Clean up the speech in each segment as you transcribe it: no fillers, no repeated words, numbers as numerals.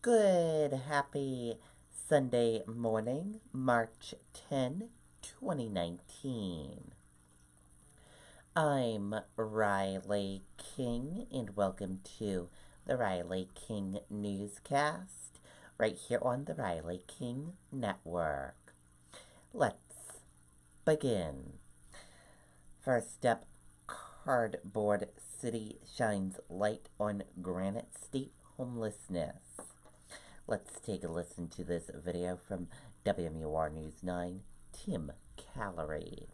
Good, happy Sunday morning, March 10, 2019. I'm Riley King, and welcome to the Riley King Newscast, right here on the Riley King Network. Let's begin. First up, Cardboard City shines light on Granite State homelessness. Let's take a listen to this video from WMUR News 9, Tim Callery.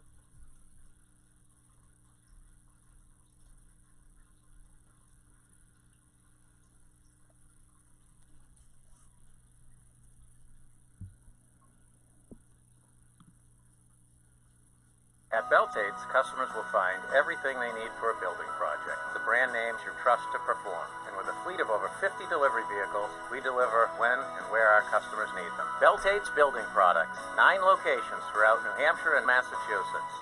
At Beltate's, customers will find everything they need for a building project. The brand names you trust to perform. And with a fleet of over 50 delivery vehicles, we deliver when and where our customers need them. Beltate's Building Products. 9 locations throughout New Hampshire and Massachusetts.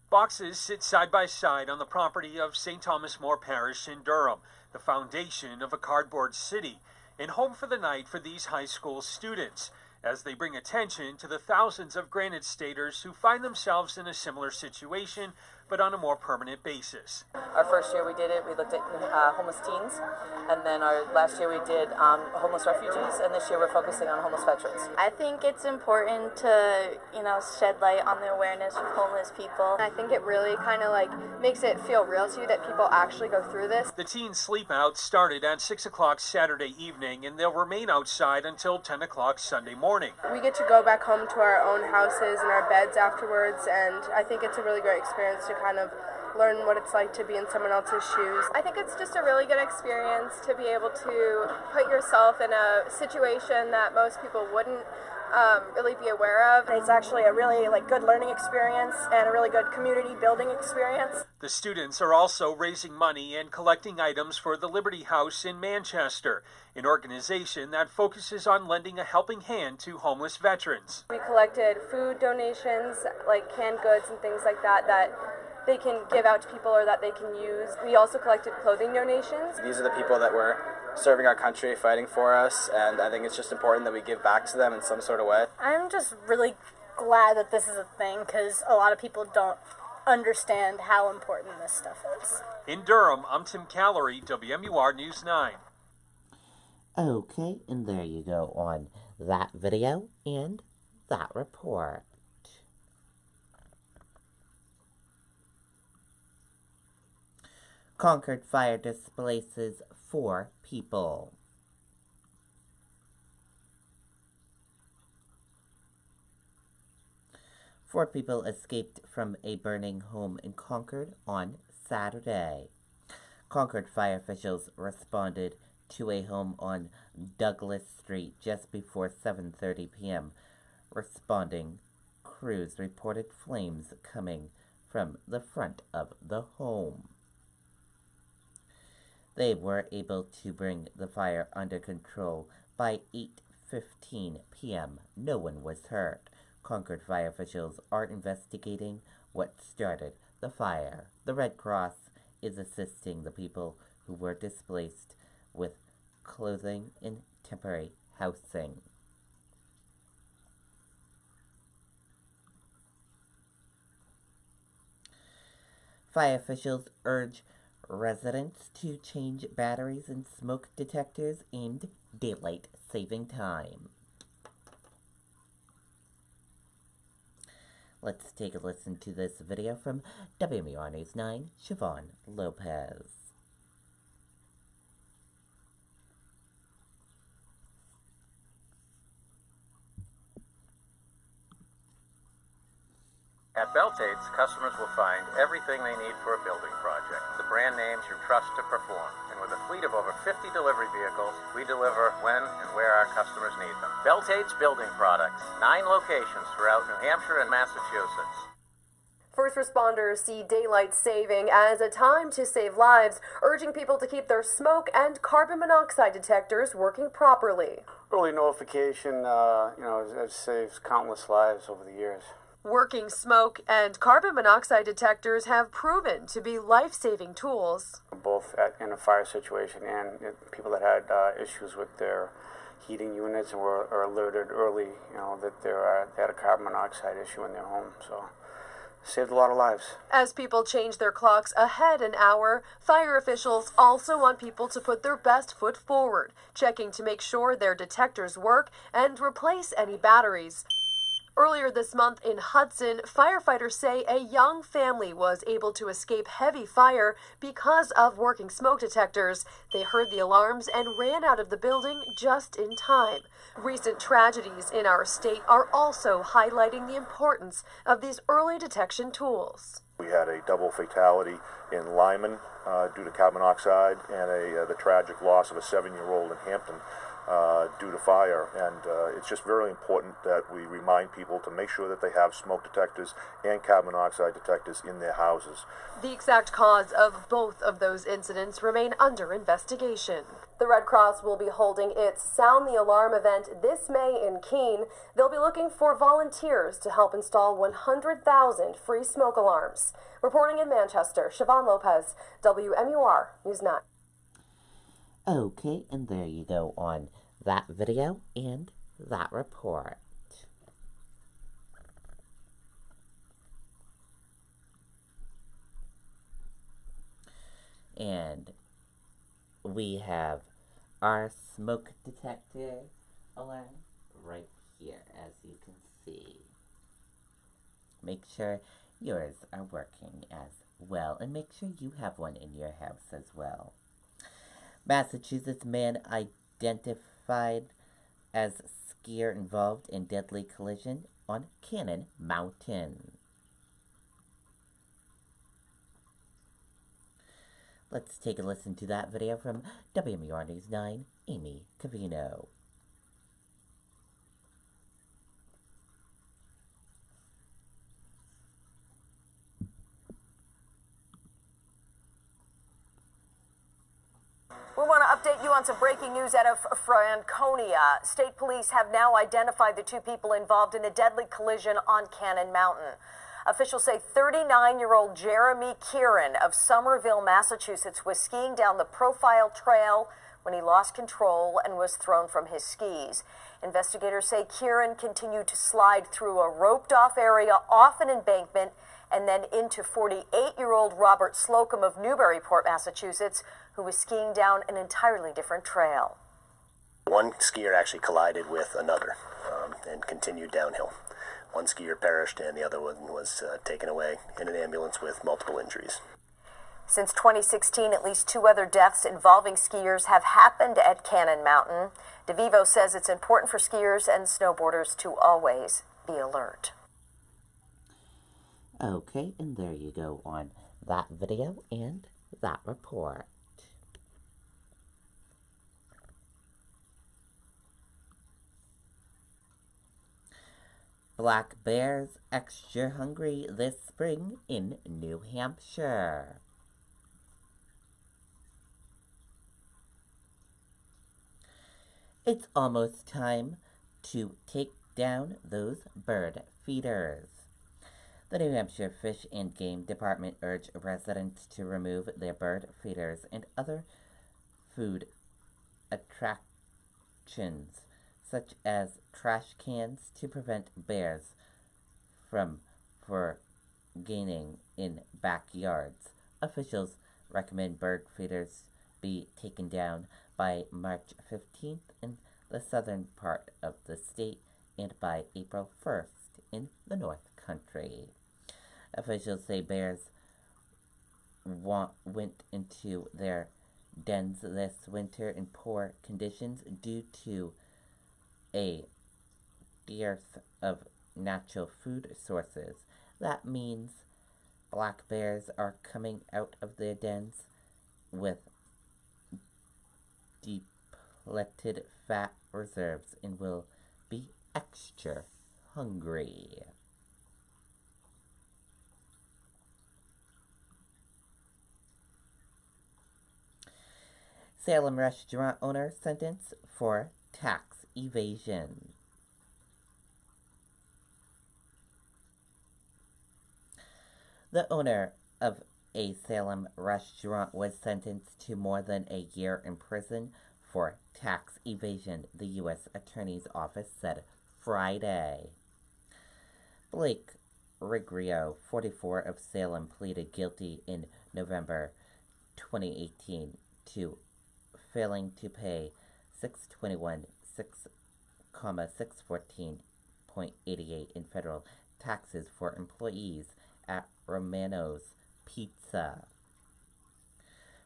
Boxes sit side by side on the property of St. Thomas More Parish in Durham, the foundation of a cardboard city, and home for the night for these high school students, as they bring attention to the thousands of Granite Staters who find themselves in a similar situation, but on a more permanent basis. Our first year we did it, we looked at homeless teens, and then our last year we did homeless refugees, and this year we're focusing on homeless veterans. I think it's important to, shed light on the awareness of homeless people. I think it really kind of makes it feel real to you that people actually go through this. The teen sleep out started at 6 o'clock Saturday evening, and they'll remain outside until 10 o'clock Sunday morning. We get to go back home to our own houses and our beds afterwards, and I think it's a really great experience to kind of learn what it's like to be in someone else's shoes. I think it's just a really good experience to be able to put yourself in a situation that most people wouldn't really be aware of. It's actually a really good learning experience and a really good community building experience. The students are also raising money and collecting items for the Liberty House in Manchester, an organization that focuses on lending a helping hand to homeless veterans. We collected food donations, like canned goods and things like that, that they can give out to people or that they can use. We also collected clothing donations. These are the people that were serving our country, fighting for us, and I think it's just important that we give back to them in some sort of way. I'm just really glad that this is a thing because a lot of people don't understand how important this stuff is. In Durham, I'm Tim Callery, WMUR News 9. Okay, and there you go on that video and that report. Concord fire displaces 4 people. Four people escaped from a burning home in Concord on Saturday. Concord fire officials responded to a home on Douglas Street just before 7:30 p.m. Responding crews reported flames coming from the front of the home. They were able to bring the fire under control by 8:15 p.m. No one was hurt. Concord fire officials are investigating what started the fire. The Red Cross is assisting the people who were displaced with clothing and temporary housing. Fire officials urge residents to change batteries and smoke detectors and daylight saving time. Let's take a listen to this video from WMUR News 9, Siobhan Lopez. At Beltate's, customers will find everything they need for a building project. The brand names you trust to perform. And with a fleet of over 50 delivery vehicles, we deliver when and where our customers need them. Beltate's Building Products. 9 locations throughout New Hampshire and Massachusetts. First responders see daylight saving as a time to save lives, urging people to keep their smoke and carbon monoxide detectors working properly. Early notification, has saved countless lives over the years. Working smoke and carbon monoxide detectors have proven to be life-saving tools. Both in a fire situation and people that had issues with their heating units and were alerted early, that they had a carbon monoxide issue in their home. So saved a lot of lives. As people change their clocks ahead an hour, fire officials also want people to put their best foot forward, checking to make sure their detectors work and replace any batteries. Earlier this month in Hudson, firefighters say a young family was able to escape heavy fire because of working smoke detectors. They heard the alarms and ran out of the building just in time. Recent tragedies in our state are also highlighting the importance of these early detection tools. We had a double fatality in Lyman due to carbon monoxide, and the tragic loss of a 7-year-old in Hampton due to fire. And it's just very important that we remind people to make sure that they have smoke detectors and carbon monoxide detectors in their houses. The exact cause of both of those incidents remain under investigation. The Red Cross will be holding its Sound the Alarm event this May in Keene. They'll be looking for volunteers to help install 100,000 free smoke alarms. Reporting in Manchester, Siobhan Lopez, WMUR News 9. Okay, and there you go on that video and that report. And we have our smoke detector alarm right here, as you can see. Make sure yours are working as well, and make sure you have one in your house as well. Massachusetts man identified as skier involved in deadly collision on Cannon Mountain. Let's take a listen to that video from WMUR News 9, Amy Cavino. We want to update you on some breaking news out of Franconia. State police have now identified the 2 people involved in a deadly collision on Cannon Mountain. Officials say 39-year-old Jeremy Kieran of Somerville, Massachusetts, was skiing down the Profile Trail when he lost control and was thrown from his skis. Investigators say Kieran continued to slide through a roped-off area off an embankment and then into 48-year-old Robert Slocum of Newburyport, Massachusetts, who was skiing down an entirely different trail. One skier actually collided with another and continued downhill. One skier perished and the other one was taken away in an ambulance with multiple injuries. Since 2016, at least 2 other deaths involving skiers have happened at Cannon Mountain. DeVivo says it's important for skiers and snowboarders to always be alert. Okay, and there you go on that video and that report. Black bears extra hungry this spring in New Hampshire. It's almost time to take down those bird feeders. The New Hampshire Fish and Game Department urged residents to remove their bird feeders and other food attractions, such as trash cans, to prevent bears from gaining in backyards. Officials recommend bird feeders be taken down by March 15th in the southern part of the state and by April 1st in the North Country. Officials say bears went into their dens this winter in poor conditions due to a dearth of natural food sources. That means black bears are coming out of their dens with depleted fat reserves and will be extra hungry. Salem restaurant owner sentenced for tax evasion. The owner of a Salem restaurant was sentenced to more than a year in prison for tax evasion, the U.S. Attorney's Office said Friday. Blake Rigrio, 44, of Salem, pleaded guilty in November 2018 to failing to pay $614.88 in federal taxes for employees at Romano's Pizza.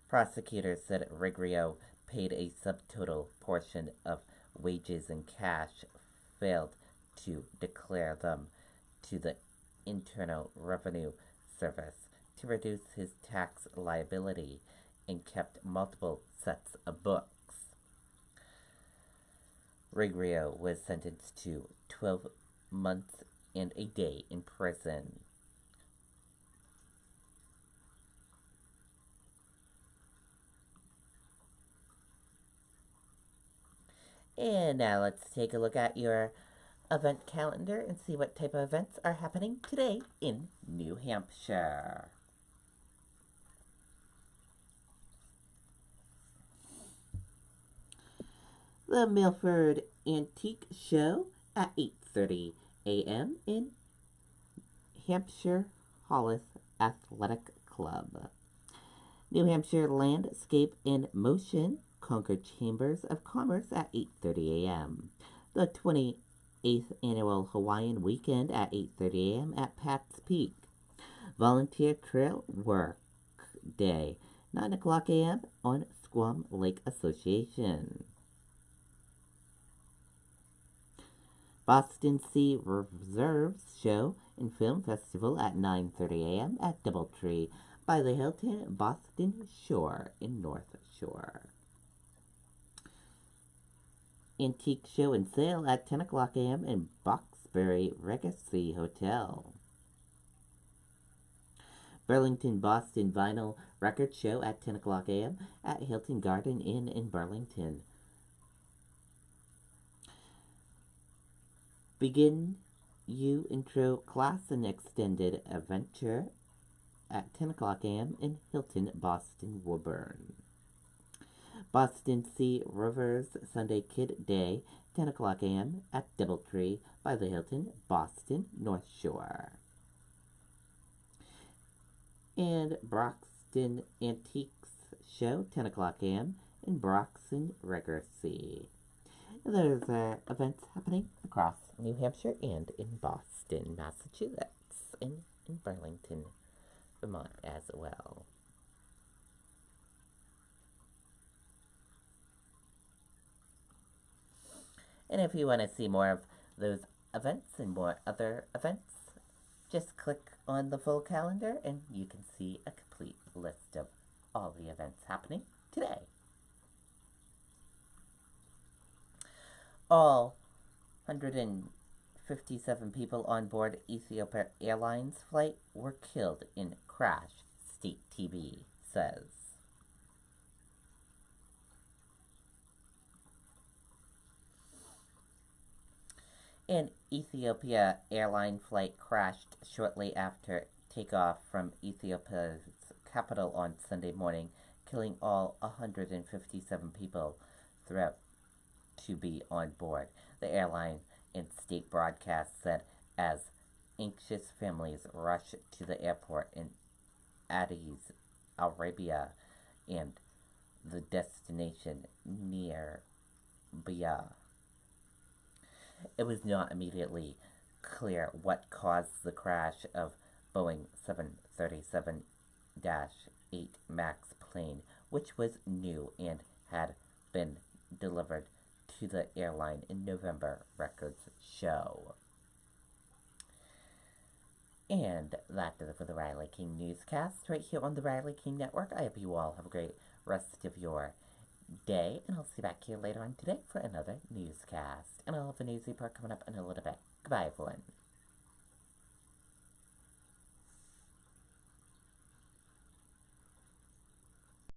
Prosecutors said Rigrio paid a subtotal portion of wages in cash, failed to declare them to the Internal Revenue Service to reduce his tax liability, and kept multiple sets of books. Rigrio was sentenced to 12 months and a day in prison. And now let's take a look at your event calendar and see what type of events are happening today in New Hampshire. The Milford Antique Show at 8:30 a.m. in Hampshire Hollis Athletic Club. New Hampshire Landscape in Motion, Concord Chambers of Commerce at 8:30 a.m. The 28th Annual Hawaiian Weekend at 8:30 a.m. at Pat's Peak. Volunteer Trail Work Day, 9 o'clock a.m. on Squam Lake Association. Boston Sea Reserves Show and Film Festival at 9:30 a.m. at Doubletree by the Hilton Boston Shore in North Shore. Antique Show and Sale at 10 o'clock a.m. in Boxbury Regency Hotel. Burlington Boston Vinyl Record Show at 10 o'clock a.m. at Hilton Garden Inn in Burlington. Begin You Intro Class and Extended Adventure at 10 o'clock a.m. in Hilton Boston Woburn. Boston Sea Rivers Sunday Kid Day, 10 o'clock a.m. at Doubletree by the Hilton Boston North Shore. And Broxton Antiques Show, 10 o'clock a.m. in Broxton Regency. There's events happening across New Hampshire and in Boston, Massachusetts, and in Burlington, Vermont as well. And if you want to see more of those events and more other events, just click on the full calendar and you can see a complete list of all the events happening today. All 157 people on board Ethiopia Airlines flight were killed in crash, State TV says. An Ethiopia airline flight crashed shortly after takeoff from Ethiopia's capital on Sunday morning, killing all 157 people throughout to be on board. The airline and state broadcast said as anxious families rushed to the airport in Addis Arabia and the destination near Bia. It was not immediately clear what caused the crash of Boeing 737-8 MAX plane, which was new and had been delivered to the airline in November, records show. And that does it for the Riley King Newscast right here on the Riley King Network. I hope you all have a great rest of your day, and I'll see you back here later on today for another newscast. And I'll have a news report coming up in a little bit. Goodbye, everyone.